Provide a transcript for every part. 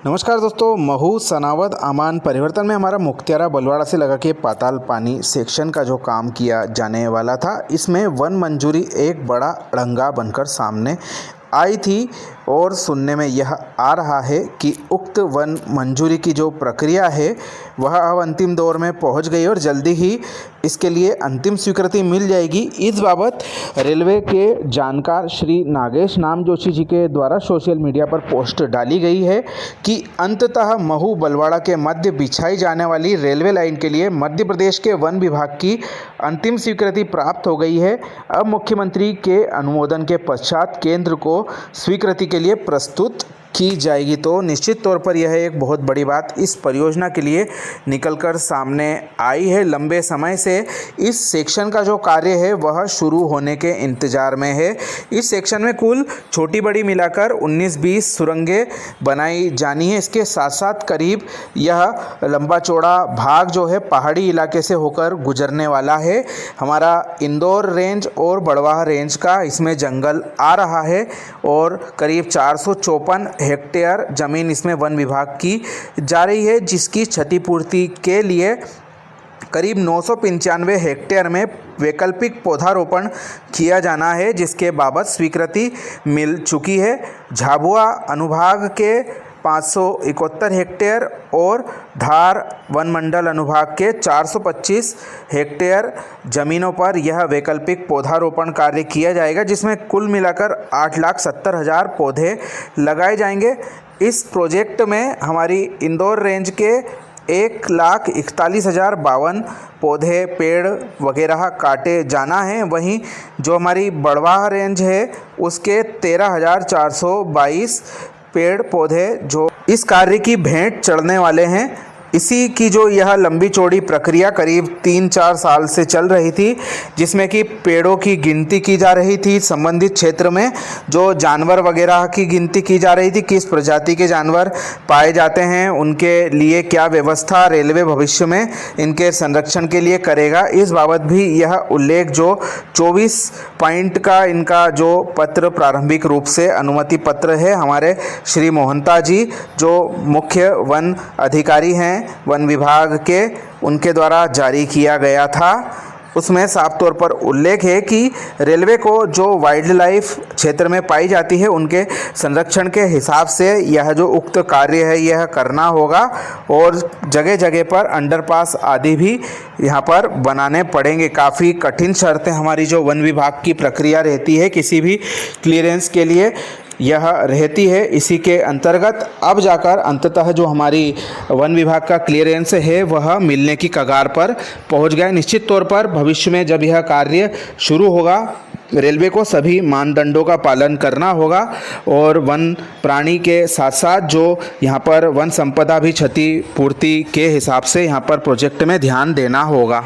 नमस्कार दोस्तों, महू सनावद आमान परिवर्तन में हमारा मुख्तियारा बलवाड़ा से लगा के पाताल पानी सेक्शन का जो काम किया जाने वाला था, इसमें वन मंजूरी एक बड़ा अड़ंगा बनकर सामने आई थी और सुनने में यह आ रहा है कि उक्त वन मंजूरी की जो प्रक्रिया है वह अब अंतिम दौर में पहुंच गई और जल्दी ही इसके लिए अंतिम स्वीकृति मिल जाएगी। इस बाबत रेलवे के जानकार श्री नागेश नाम जोशी जी के द्वारा सोशल मीडिया पर पोस्ट डाली गई है कि अंततः महू बलवाड़ा के मध्य बिछाई जाने वाली रेलवे लाइन के लिए मध्य प्रदेश के वन विभाग की अंतिम स्वीकृति प्राप्त हो गई है। अब मुख्यमंत्री के अनुमोदन के पश्चात केंद्र को स्वीकृति के लिए प्रस्तुत की जाएगी। तो निश्चित तौर पर यह एक बहुत बड़ी बात इस परियोजना के लिए निकलकर सामने आई है। लंबे समय से इस सेक्शन का जो कार्य है वह शुरू होने के इंतज़ार में है। इस सेक्शन में कुल छोटी बड़ी मिलाकर 19-20 सुरंगें बनाई जानी है। इसके साथ साथ करीब यह लंबा चौड़ा भाग जो है पहाड़ी इलाके से होकर गुजरने वाला है। हमारा इंदौर रेंज और बड़वाह रेंज का इसमें जंगल आ रहा है और करीब 454 हेक्टेयर ज़मीन इसमें वन विभाग की जा रही है, जिसकी क्षतिपूर्ति के लिए करीब 995 हेक्टेयर में वैकल्पिक पौधारोपण किया जाना है, जिसके बाबत स्वीकृति मिल चुकी है। झाबुआ अनुभाग के 571 हेक्टेयर और धार वन मंडल अनुभाग के 425 हेक्टेयर ज़मीनों पर यह वैकल्पिक पौधारोपण कार्य किया जाएगा, जिसमें कुल मिलाकर 8,70,000 पौधे लगाए जाएंगे। इस प्रोजेक्ट में हमारी इंदौर रेंज के 1,41,052 पौधे पेड़ वगैरह काटे जाना है। वहीं जो हमारी बड़वाह रेंज है उसके 13,422 पेड़ पौधे जो इस कार्य की भेंट चढ़ने वाले हैं। इसी की जो यह लंबी चौड़ी प्रक्रिया करीब 3-4 साल से चल रही थी, जिसमें कि पेड़ों की गिनती की जा रही थी, संबंधित क्षेत्र में जो जानवर वगैरह की गिनती की जा रही थी, किस प्रजाति के जानवर पाए जाते हैं, उनके लिए क्या व्यवस्था रेलवे भविष्य में इनके संरक्षण के लिए करेगा। इस बाबत भी यह उल्लेख जो 24 पॉइंट का इनका जो पत्र प्रारंभिक रूप से अनुमति पत्र है, हमारे श्री मोहंता जी जो मुख्य वन अधिकारी हैं वन विभाग के, उनके द्वारा जारी किया गया था। उसमें साफ तौर पर उल्लेख है कि रेलवे को जो वाइल्ड लाइफ क्षेत्र में पाई जाती है उनके संरक्षण के हिसाब से यह जो उक्त कार्य है यह करना होगा और जगह जगह पर अंडरपास आदि भी यहाँ पर बनाने पड़ेंगे। काफ़ी कठिन शर्तें हमारी जो वन विभाग की प्रक्रिया रहती है किसी भी क्लियरेंस के लिए यह रहती है। इसी के अंतर्गत अब जाकर अंततः जो हमारी वन विभाग का क्लियरेंस है वह मिलने की कगार पर पहुंच गया। निश्चित तौर पर भविष्य में जब यह कार्य शुरू होगा रेलवे को सभी मानदंडों का पालन करना होगा और वन प्राणी के साथ साथ जो यहाँ पर वन संपदा भी क्षतिपूर्ति के हिसाब से यहाँ पर प्रोजेक्ट में ध्यान देना होगा।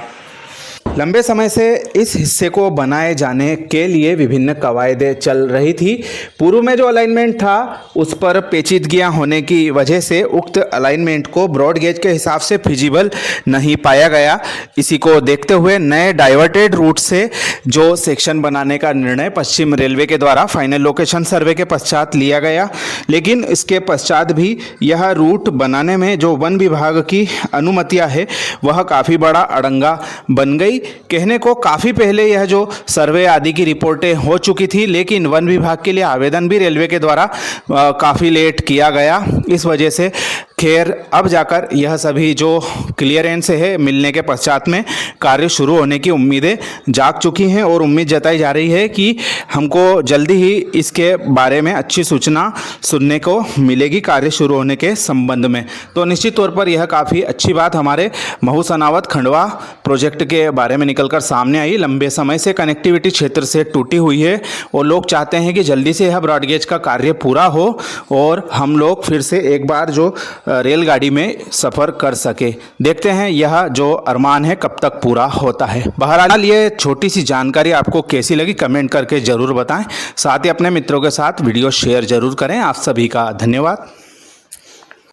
लंबे समय से इस हिस्से को बनाए जाने के लिए विभिन्न कवायदें चल रही थी। पूर्व में जो अलाइनमेंट था उस पर पेचीदगियां होने की वजह से उक्त अलाइनमेंट को ब्रॉड गेज के हिसाब से फिजिबल नहीं पाया गया। इसी को देखते हुए नए डाइवर्टेड रूट से जो सेक्शन बनाने का निर्णय पश्चिम रेलवे के द्वारा फाइनल लोकेशन सर्वे के पश्चात लिया गया, लेकिन इसके पश्चात भी यह रूट बनाने में जो वन विभाग की अनुमतियाँ है वह काफ़ी बड़ा अड़ंगा बन गई। कहने को काफ़ी पहले यह जो सर्वे आदि की रिपोर्टें हो चुकी थी, लेकिन वन विभाग के लिए आवेदन भी रेलवे के द्वारा काफ़ी लेट किया गया। इस वजह से खैर अब जाकर यह सभी जो क्लियरेंस है मिलने के पश्चात में कार्य शुरू होने की उम्मीदें जाग चुकी हैं और उम्मीद जताई जा रही है कि हमको जल्दी ही इसके बारे में अच्छी सूचना सुनने को मिलेगी कार्य शुरू होने के संबंध में। तो निश्चित तौर पर यह काफ़ी अच्छी बात हमारे महू सनावद खंडवा प्रोजेक्ट के बारे में निकलकर सामने आई। लंबे समय से कनेक्टिविटी क्षेत्र से टूटी हुई है और लोग चाहते हैं कि जल्दी से यह ब्रॉडगेज का कार्य पूरा हो और हम लोग फिर से एक बार जो रेलगाड़ी में सफ़र कर सके। देखते हैं यह जो अरमान है कब तक पूरा होता है। बहरहाल ये छोटी सी जानकारी आपको कैसी लगी कमेंट करके ज़रूर बताएं। साथ ही अपने मित्रों के साथ वीडियो शेयर ज़रूर करें। आप सभी का धन्यवाद।